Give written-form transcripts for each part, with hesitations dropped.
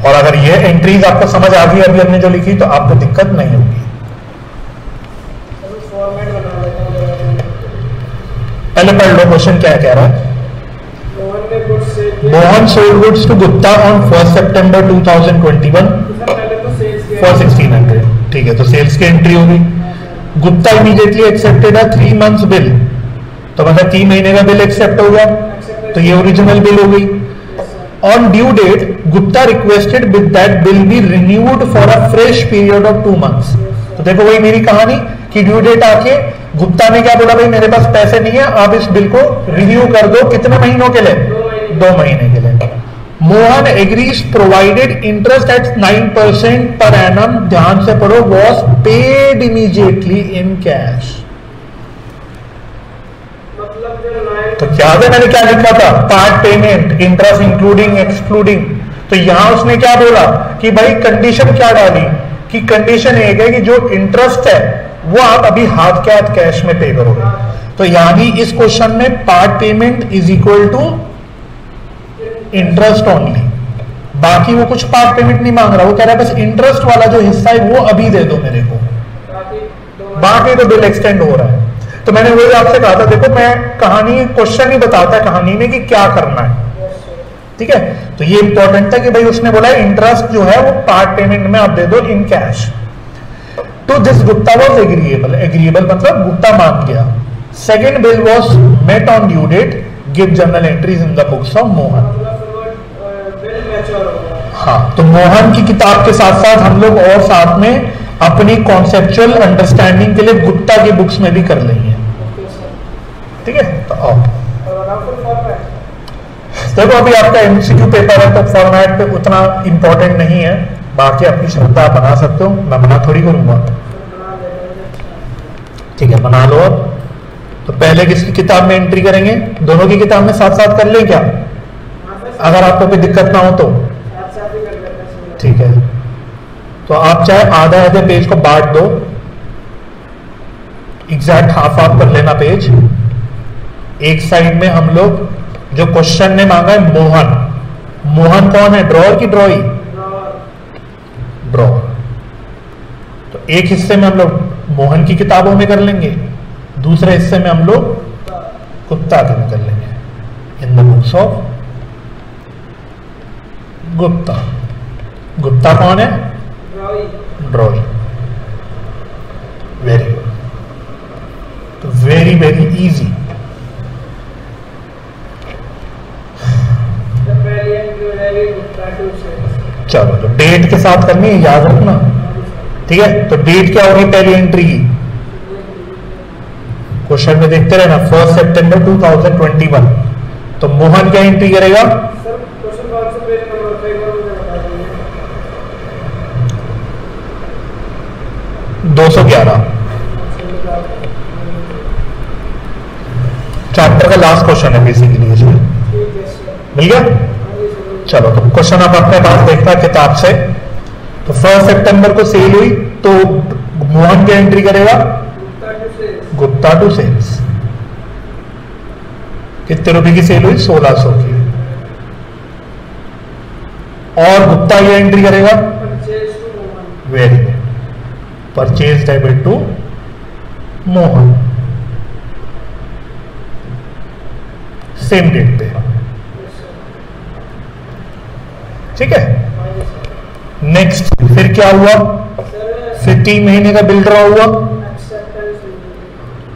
और अगर ये एंट्रीज आपको समझ आ गई अभी हमने जो लिखी तो आपको दिक्कत नहीं होगी। पहले पढ़ लो क्वेश्चन क्या कह रहा है। Mohan sold goods to Gupta on 1 September 2021 for 1600। ठीक है, तो सेल्स की एंट्री होगी। Gupta immediately accepted a 3 months bill, तो मतलब 3 महीने का बिल एक्सेप्ट हो गया, तो ये ओरिजिनल बिल हो गई। On due date Gupta requested with that bill be renewed for a fresh period of 2 months। तो देखो वही मेरी कहानी कि ड्यू डेट आके गुप्ता ने क्या बोला, भाई मेरे पास पैसे नहीं है, आप इस बिल को रिन्यू कर दो। कितने महीनों के लिए? 2 महीने के लिए। Mohan agrees provided interest eight 9% per annum, ध्यान से पढ़ो, was paid immediately in cash. तो याद है मैंने क्या लिखा था? Part payment, interest including excluding. तो यहां उसने क्या बोला कि भाई कंडीशन क्या डाली कि कंडीशन एक है कि जो इंटरेस्ट है वो आप अभी हाथ के हाथ कैश में पे करोगे। तो यानी इस क्वेश्चन में part payment is equal to interest only, बाकी वो कुछ पार्ट पेमेंट नहीं मांग रहा, वो कह रहा है बस इंटरेस्ट वाला जो हिस्सा है वो अभी दे दो मेरे को, बाकी तो बिल एक्सटेंड हो रहा है। तो मैंने वही आपसे कहा था, देखो मैं कहानी क्वेश्चन ही बताता है कहानी में कि क्या करना है, ठीक है। तो ये इंपॉर्टेंट था कि भाई उसने बोला इंटरेस्ट जो है वो पार्ट पेमेंट में आप दे दो इन कैश। तो this Gupta was agreeable, agreeable मतलब गुप्ता मान गया। Second bill was met on due date, give journal entries in the books of Mohan. हाँ, तो मोहन की किताब के साथ साथ हम लोग और साथ में अपनी कॉन्सेप्चुअल अंडरस्टैंडिंग के लिए गुप्ता की बुक्स में भी कर लेंगे, ठीक है। तो आओ देखो अभी आपका एमसीक्यू पेपर है तो फॉर्मेट पे उतना इंपॉर्टेंट नहीं है, बाकी अपनी श्रद्धा बना सकते हो, मैं मना थोड़ी करूंगा, ठीक है बना लो। अब तो पहले किसकी किताब में एंट्री करेंगे? दोनों की किताब में साथ साथ कर लें क्या, अगर आपको कोई दिक्कत ना हो तो, ठीक है। तो आप चाहे आधा आधे पेज को बांट दो, एग्जैक्ट हाफ हाफ कर लेना पेज। एक साइड में हम लोग जो क्वेश्चन ने मांगा है मोहन, मोहन कौन है, ड्रॉअर की ड्रॉई? ड्रॉअर। तो एक हिस्से में हम लोग मोहन की किताबों में कर लेंगे, दूसरे हिस्से में हम लोग गुप्ता के में कर लेंगे, इन the books of Gupta. Gupta कौन है? ड्रॉई। वेरी गुड, तो वेरी वेरी इजी। चलो तो डेट के साथ करनी है, याद रखना, ठीक है। तो डेट क्या होगी पहली एंट्री की? क्वेश्चन में देखते रहना, 1 सितंबर 2021। तो मोहन क्या एंट्री करेगा? 211, चैप्टर का लास्ट क्वेश्चन है बेसिकली इसमें, मिल गया। चलो तो क्वेश्चन आप अपने पास देखना है किताब से। तो 1 सितंबर को सेल हुई तो मोहन क्या एंट्री करेगा? Gupta to sales. कितने रुपए की सेल हुई? 1600 की। और गुप्ता ये एंट्री करेगा very good, purchase debit to Mohan, same date पे, ठीक है। नेक्स्ट फिर क्या हुआ? फिर 3 महीने का बिल ड्रॉ हुआ,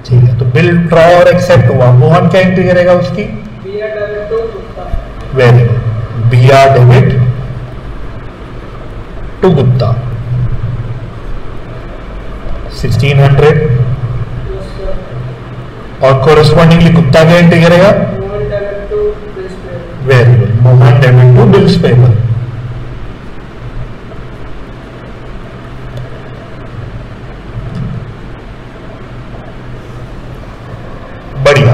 ठीक है। तो बिल ड्रॉ और एक्सेप्ट हुआ, मोहन क्या एंट्री करेगा उसकी? Very good, BR debit to Gupta 1600। और कोरस्पॉन्डिंगली गुप्ता क्या एंट्री करेगा? Very good, Mohan debit to bills payable. बढ़िया।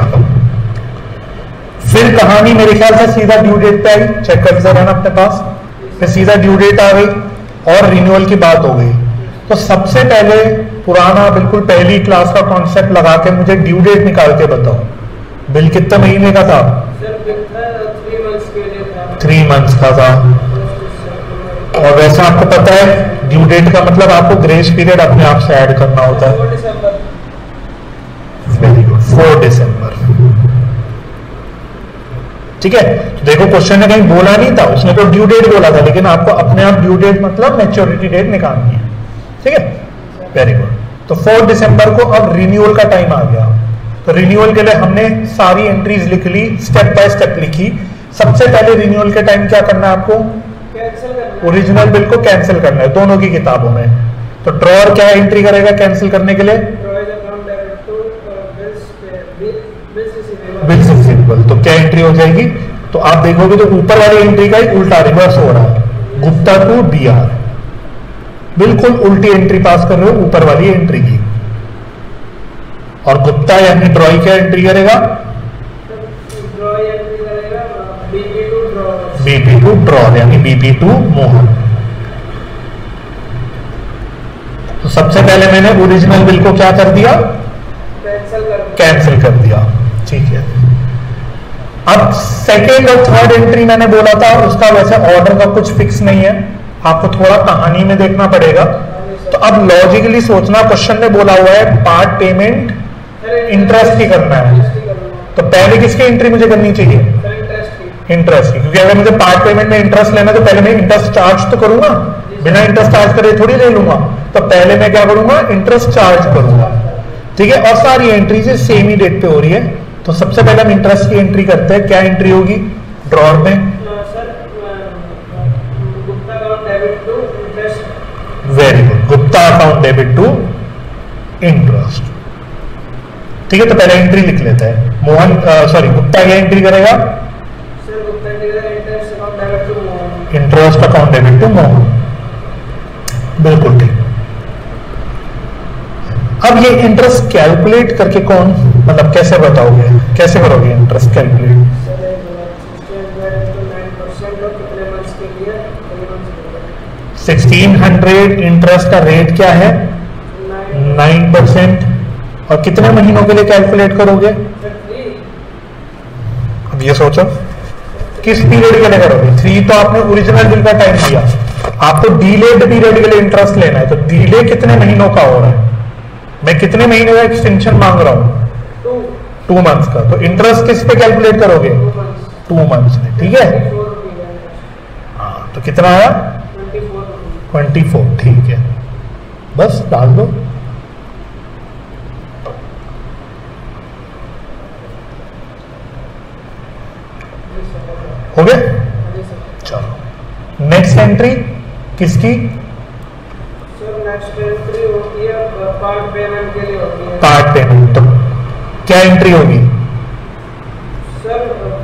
फिर कहानी मेरे ख्याल से सीधा ड्यू डेट पे आई, चेक कर जरा ना अपने पास। फिर सीधा ड्यू डेट आ गई और रिन्यूअल की बात हो गई। तो सबसे पहले पुराना बिल्कुल पहली क्लास का कॉन्सेप्ट लगा के मुझे ड्यू डेट निकाल के बताओ, बिल कितने महीने का था? 3 मंथ्स का था। और वैसे आपको पता है ड्यू डेट का मतलब आपको ग्रेस पीरियड अपने आप से ऐड करना होता है। वेरी गुड, 4 दिसंबर। ठीक है, तो देखो क्वेश्चन ने कहीं बोला नहीं था, उसने तो ड्यू डेट बोला था, लेकिन आपको अपने आप ड्यू डेट मतलब मैच्योरिटी डेट निकालनी है। ठीक है, वेरी गुड। तो 4 दिसंबर को अब रिन्यूअल का टाइम आ गया। तो रिन्यूअल के लिए हमने सारी एंट्रीज लिख ली, स्टेप बाय स्टेप लिखी। सबसे पहले रिन्यूअल के टाइम क्या करना है आपको? ओरिजिनल बिल को कैंसिल करना है दोनों की किताबों में। तो ड्रॉअर क्या एंट्री करेगा कैंसिल करने के लिए? Bills receivable. तो क्या एंट्री हो जाएगी? तो आप देखोगे तो ऊपर वाली एंट्री का ही उल्टा रिवर्स हो रहा है, गुप्ता टू बीआर, बिल्कुल उल्टी एंट्री पास कर रहे हो ऊपर वाली एंट्री की। और गुप्ता यानी ड्रॉई क्या एंट्री करेगा? बीपी टू ड्रॉ यानी बीपी टू मोहन। तो सबसे पहले मैंने ओरिजिनल बिल को क्या कर दिया? कैंसिल कर दिया। ठीक है, अब सेकेंड और थर्ड एंट्री मैंने बोला था उसका वैसे ऑर्डर का कुछ फिक्स नहीं है, आपको थोड़ा कहानी में देखना पड़ेगा। तो अब लॉजिकली सोचना, क्वेश्चन ने बोला हुआ है पार्ट पेमेंट इंटरेस्ट की करना है, तो पहले किसकी एंट्री मुझे करनी चाहिए? इंटरेस्ट की, क्योंकि अगर मुझे पार्ट पेमेंट में इंटरेस्ट लेना तो पहले मैं इंटरेस्ट चार्ज तो करूंगा, बिना इंटरेस्ट चार्ज करे थोड़ी ले लूंगा। तो पहले मैं क्या करूंगा? इंटरेस्ट चार्ज करूंगा। ठीक है, और सारी एंट्री सेम ही डेट पे हो रही है। तो सबसे पहले हम इंटरेस्ट की एंट्री करते हैं। क्या एंट्री होगी ड्रॉअर में? Very good, Gupta account debit to interest. ठीक है, तो पहले एंट्री लिख लेते हैं। मोहन सॉरी गुप्ता क्या एंट्री करेगा? Interest account debit to Mohan. बिल्कुल ठीक। अब ये इंटरेस्ट कैलकुलेट करके कौन, मतलब कैसे बताओगे, कैसे करोगे इंटरेस्ट कैलकुलेट? 1600 इंटरेस्ट का रेट क्या है? 9%। और कितने महीनों के लिए कैलकुलेट करोगे? अब ये सोचो किस पीरियड के लिए करोगे? 3 तो आपने ओरिजिनल बिल का टाइम दिया, आपको डीलेड पीरियड के लिए इंटरेस्ट लेना है। तो डीले कितने महीनों का हो रहा है? मैं कितने महीने का एक्सटेंशन मांग रहा हूं? 2 मंथ्स का। तो इंटरेस्ट किस पे कैलकुलेट करोगे? 2 मंथ्स में। ठीक है, हाँ, तो कितना आया? 24। ठीक है, बस डाल दो। हो गया? चलो नेक्स्ट एंट्री किसकी? नेक्स्ट एंट्री होती है पार्ट पेमेंट के लिए होती है। पार्ट पेमेंट, तो क्या एंट्री होगी? Sir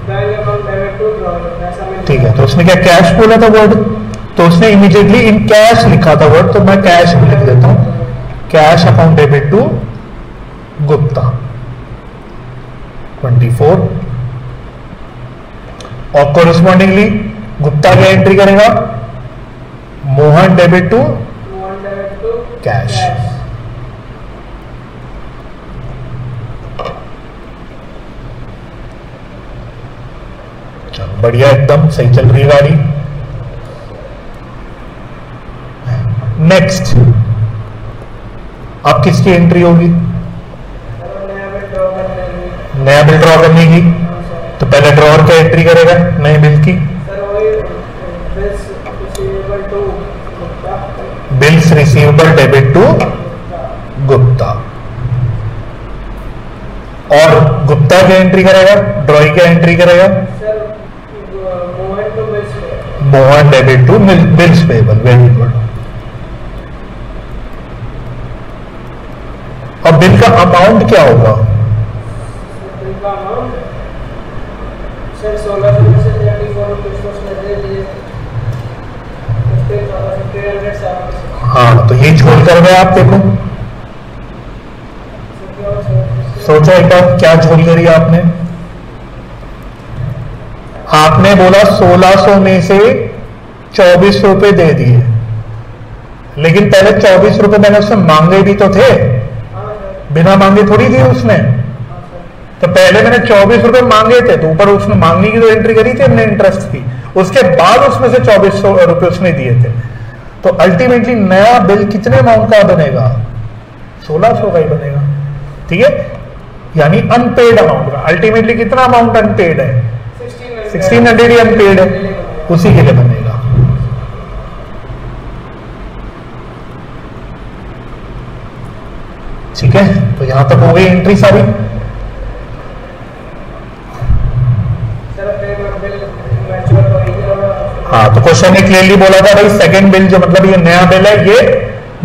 bank account debit to drawer. ठीक है, तो उसने क्या कैश बोला था वर्ड? तो उसने इमीडिएटली इन कैश लिखा था वर्ड, तो मैं कैश भी लिख देता हूं। Cash account debit to Gupta 24। और कोरिस्पॉन्डिंगली गुप्ता क्या एंट्री करेगा? Mohan debit to cash. चलो बढ़िया, एकदम सही चल रही गाड़ी। नेक्स्ट अब किसकी एंट्री होगी? नया बिल ड्रॉ करने की। तो पहले ड्रॉअर क्या एंट्री करेगा नए बिल की? Bills receivable debit to Gupta. और गुप्ता क्या एंट्री करेगा? ड्रॉई क्या एंट्री करेगा? Mohan debit to bills payable. Very good. और बिल का अमाउंट क्या होगा? बिल का अमाउंट सर 16 से 34 रुपीस दे दिए। हाँ, तो ये झोल कर गए आप। देखो सोचो एक बार क्या झोल करी आपने? आपने बोला 1600 में से 24 रुपए दे दिए, लेकिन पहले 24 रुपए मैंने उससे मांगे भी तो थे, बिना मांगे थोड़ी दी उसने। तो पहले मैंने 24 रुपए मांगे थे, तो ऊपर उसने मांगने की तो एंट्री करी थी हमने इंटरेस्ट की, उसके बाद उसमें से 2400 रुपए उसने दिए थे। तो अल्टीमेटली नया बिल कितने अमाउंट का बनेगा? 1600 का ही बनेगा। ठीक है, यानी अनपेड अमाउंट का। अल्टीमेटली कितना अमाउंट अनपेड है? 1600 ही अनपेड है, उसी के लिए बनेगा। ठीक है, तो यहां तक हो गई एंट्री सारी। हाँ, तो क्वेश्चन ने क्लियरली बोला था भाई सेकंड बिल जो मतलब ये नया बिल है ये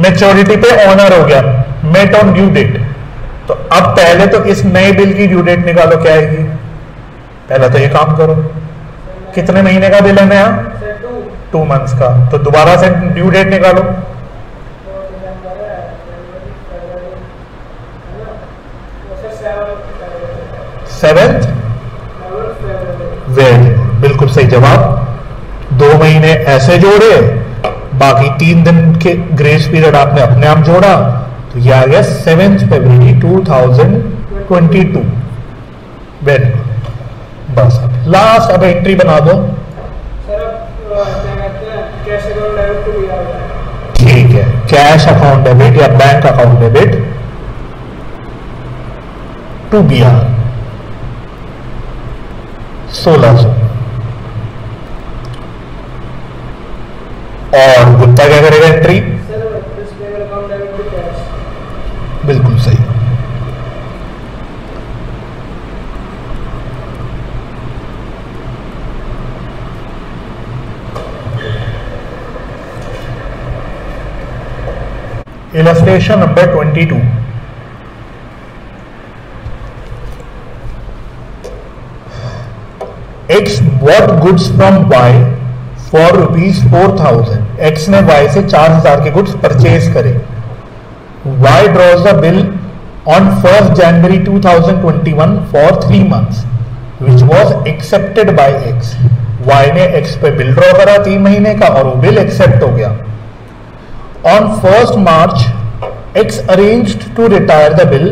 मैच्योरिटी पे ऑनर हो गया, मेट ऑन ड्यू डेट। तो अब पहले तो इस नए बिल की ड्यू डेट निकालो, क्या आएगी? पहले तो ये काम करो, कितने महीने का बिल है नया? 2 मंथ्स का। तो दोबारा से ड्यू डेट निकालो। सेवेंथ, वेरी बिल्कुल सही जवाब। 2 महीने ऐसे जोड़े, बाकी 3 दिन के ग्रेस पीरियड आपने अपने आप जोड़ा, तो यह आ गया 7 फरवरी 2022। Very good. बस अब लास्ट अब एंट्री बना दो। ठीक है, कैश अकाउंट डेबिट या bank account debit to BR 1600। और गुप्ता क्या करेगा एंट्री? बिल्कुल सही। Illustration number 22। X bought goods from Y for ₹4000। X ने Y से 4000 के गुड्स परचेज करे। Y draws the bill on 1st January 2021 for 3 months, which was accepted by X। Y ने X पे बिल ड्रॉ करा 3 महीने का और वो बिल एक्सेप्ट हो गया। On 1st March, X arranged to retire the bill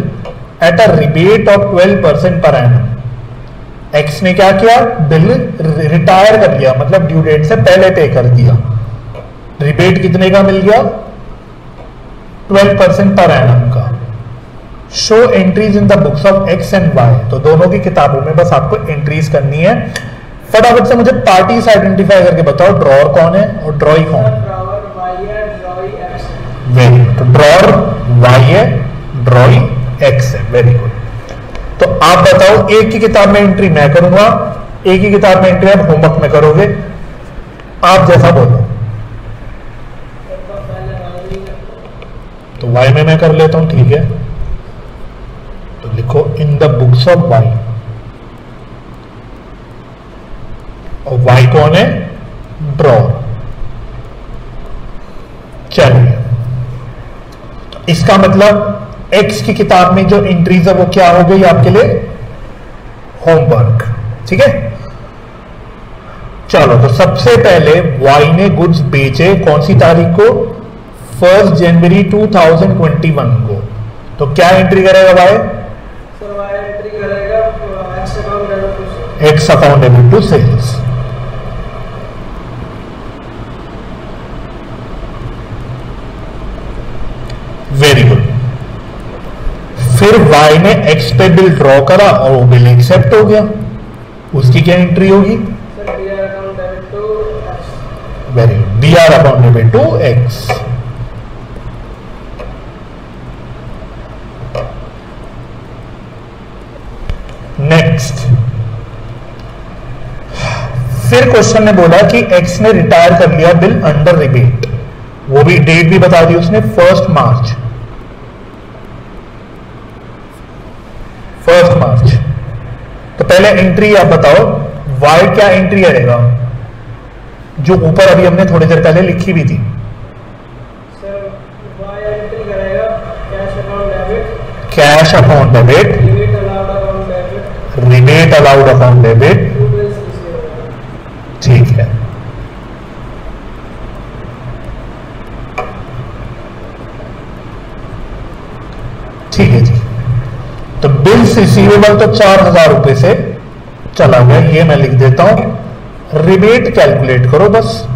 at a rebate of 12% per annum। X ने क्या किया? बिल रिटायर कर लिया, मतलब ड्यू डेट से पहले पे कर दिया। रिबेट कितने का मिल गया? 12% पर एनम का। Show entries in the books of X and Y। तो दोनों की किताबों में बस आपको एंट्रीज करनी है। फटाफट से मुझे पार्टीज आइडेंटिफाई करके बताओ, ड्रॉर कौन है और ड्रॉई कौन है? Very good. तो ड्रॉर Y है, ड्रॉई X है। Very good. तो आप बताओ, एक की किताब में एंट्री मैं करूंगा, एक ही किताब में एंट्री आप होमवर्क में करोगे, आप जैसा बोलो। तो Y में मैं कर लेता हूं, ठीक है। तो लिखो इन द बुक्स ऑफ Y। और Y कौन है? ड्रॉर। चलिए, इसका मतलब X की किताब में जो एंट्रीज है वो क्या हो गई आपके लिए? होमवर्क। ठीक है, चलो। तो सबसे पहले Y ने गुड्स बेचे कौन सी तारीख को? 1 जनवरी 2021 को। तो क्या एंट्री करेगा Y? एंट्री करेगा X account debit to sales. Very good. फिर Y ने X पे बिल ड्रॉ करा और वो बिल एक्सेप्ट हो गया, उसकी क्या एंट्री होगी? Very good. BR account debit to X। Next, फिर क्वेश्चन ने बोला कि X ने रिटायर कर लिया बिल अंडर रिबेट, वो भी डेट भी बता दी उसने 1 मार्च। तो पहले एंट्री आप बताओ, Y क्या एंट्री करेगा जो ऊपर अभी हमने थोड़ी देर पहले लिखी भी थी? सर Y एंट्री करेगा cash account debit, rebate allowed account debit. ठीक है, ठीक है जी। तो बिल्स रिसीवेबल तो 4000 रुपए से चला गया, ये मैं लिख देता हूं। रिबेट कैलकुलेट करो बस।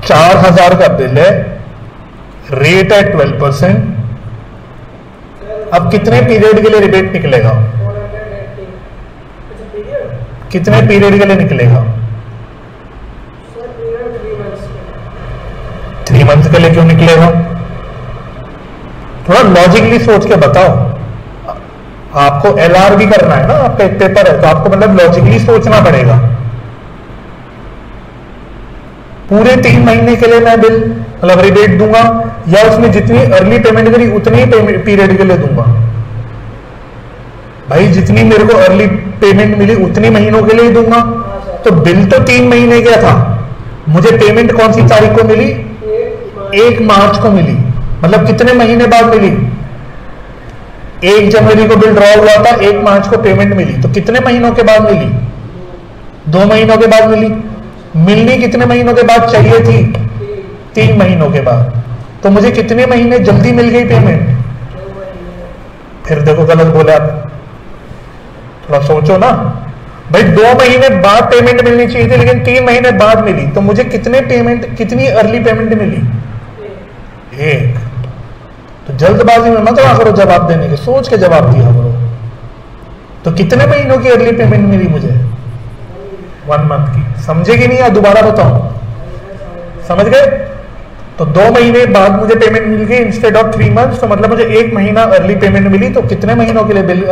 $4,000 का बिल है, रेट है 12%। अब कितने पीरियड के लिए रिबेट निकलेगा? कितने पीरियड के लिए निकलेगा? 3 मंथ के लिए क्यों निकलेगा? थोड़ा लॉजिकली सोच के बताओ। आपको एलआर भी करना है ना, आपका एक पेपर है, तो आपको मतलब लॉजिकली सोचना पड़ेगा। पूरे 3 महीने के लिए मैं बिल मतलब रिबेट दूंगा, या उसमें जितनी अर्ली पेमेंट करी उतनी ही पीरियड के लिए दूंगा? भाई जितनी मेरे को अर्ली पेमेंट मिली उतनी महीनों के लिए ही दूंगा। तो बिल तो 3 महीने का था, मुझे पेमेंट कौन सी तारीख को मिली? 1 मार्च को मिली। मतलब कितने महीने बाद मिली? 1 जनवरी को बिल ड्रॉ हुआ था, 1 मार्च को पेमेंट मिली। तो कितने महीनों के बाद मिली? 2 महीनों के बाद मिली। मिलनी कितने महीनों के बाद चाहिए थी? 3 महीनों के बाद। तो मुझे कितने महीने जल्दी मिल गई पेमेंट? फिर देखो गलत बोले आप, थोड़ा सोचो ना भाई। 2 महीने बाद पेमेंट मिलनी चाहिए थी, लेकिन 3 महीने बाद मिली। तो मुझे कितनी अर्ली पेमेंट मिली? 1। तो जल्दबाजी में मत रहा करो जवाब देने के, सोच के जवाब दिया करो। तो कितने महीनों की अर्ली पेमेंट मिली मुझे? 1 मंथ की। समझे कि नहीं? या दोबारा बताओ? समझ गए? तो 2 महीने बाद मुझे पेमेंट मिल गई इंस्टेड ऑफ 3 मंथ्स। तो मतलब मुझे 1 महीना अर्ली पेमेंट मिली। तो कितने महीनों के लिए बिल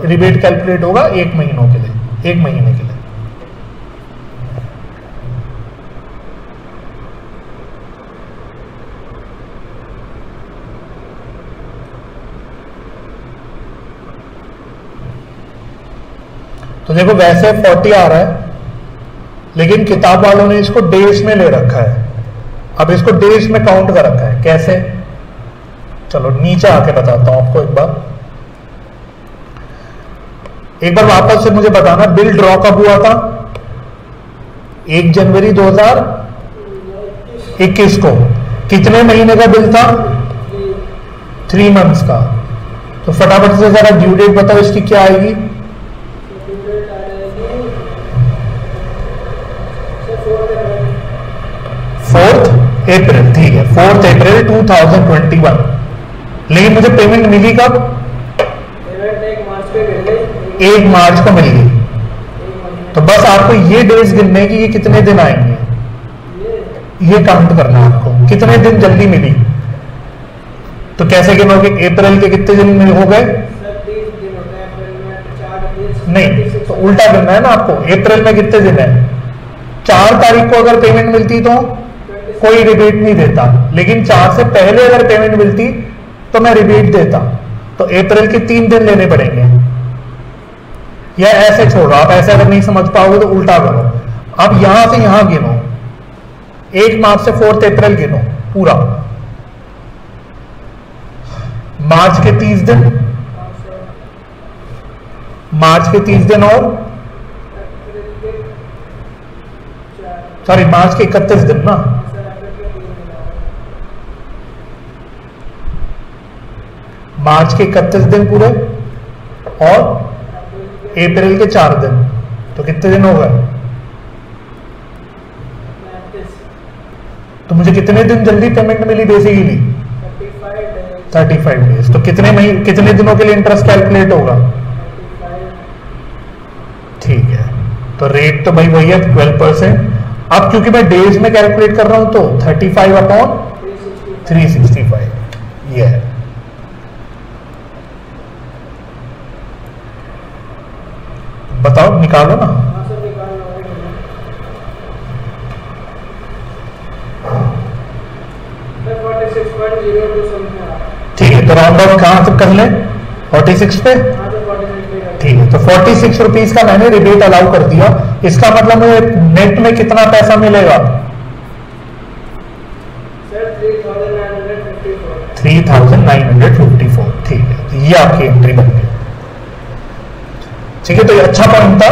रिबेट कैलकुलेट होगा? 1 महीनों के लिए, 1 महीने के लिए। तो देखो वैसे 40 आ रहा है, लेकिन किताब वालों ने इसको डेज में ले रखा है। अब इसको डेज में काउंट कर रखा है। कैसे? चलो नीचे आके बताता हूं आपको एक बार वापस से मुझे बताना, बिल ड्रॉ कब हुआ था? 1 जनवरी 2021 को। कितने महीने का बिल था? 3 मंथ्स का। तो फटाफट से जरा ड्यू डेट बताओ इसकी क्या आएगी? 4 अप्रैल। ठीक है, 4 अप्रैल 2021। लेकिन मुझे पेमेंट मिली कब? 1 मार्च को मिल गई। तो बस आपको ये डेज गिनने की, ये कितने दिन आएंगे ये काउंट करना है आपको। कितने दिन जल्दी मिली? तो कैसे गिनोगे? अप्रैल के कितने दिन में हो गए? नहीं, तो उल्टा गिनना है ना आपको। अप्रैल में कितने दिन है? 4 तारीख को अगर पेमेंट मिलती तो कोई रिबेट नहीं देता, लेकिन 4 से पहले अगर पेमेंट मिलती तो मैं रिबेट देता। तो अप्रैल के 3 दिन लेने पड़ेंगे। या ऐसे छोड़ो, आप ऐसे अगर नहीं समझ पाओगे तो उल्टा करो। अब यहां से यहां गिनो, 1 मार्च से 4 अप्रैल गिनो पूरा। मार्च के 30 दिन, मार्च के 30 दिन और सॉरी मार्च के 31 दिन ना। मार्च के 31 दिन पूरे और अप्रैल के 4 दिन। तो कितने दिन हो गए? तो मुझे कितने दिन जल्दी पेमेंट मिली बेसिकली? 35 डेज। तो कितने दिनों के लिए इंटरेस्ट कैलकुलेट होगा? ठीक है, तो रेट तो भाई वही है 12%। अब क्योंकि मैं डेज में कैलकुलेट कर रहा हूं तो 35/365 ये है। बताओ, निकालो ना। ठीक है, तो राउंड ऑफ कहां तक कर ले? 46 पे। ठीक है, तो 46 रुपीज का मैंने रिबेट अलाउ कर दिया। इसका मतलब मुझे नेट में कितना पैसा मिलेगा? 3954। ठीक है, तो ये आपकी एंट्री बन गई। ठीक है, तो ये अच्छा पॉइंट था।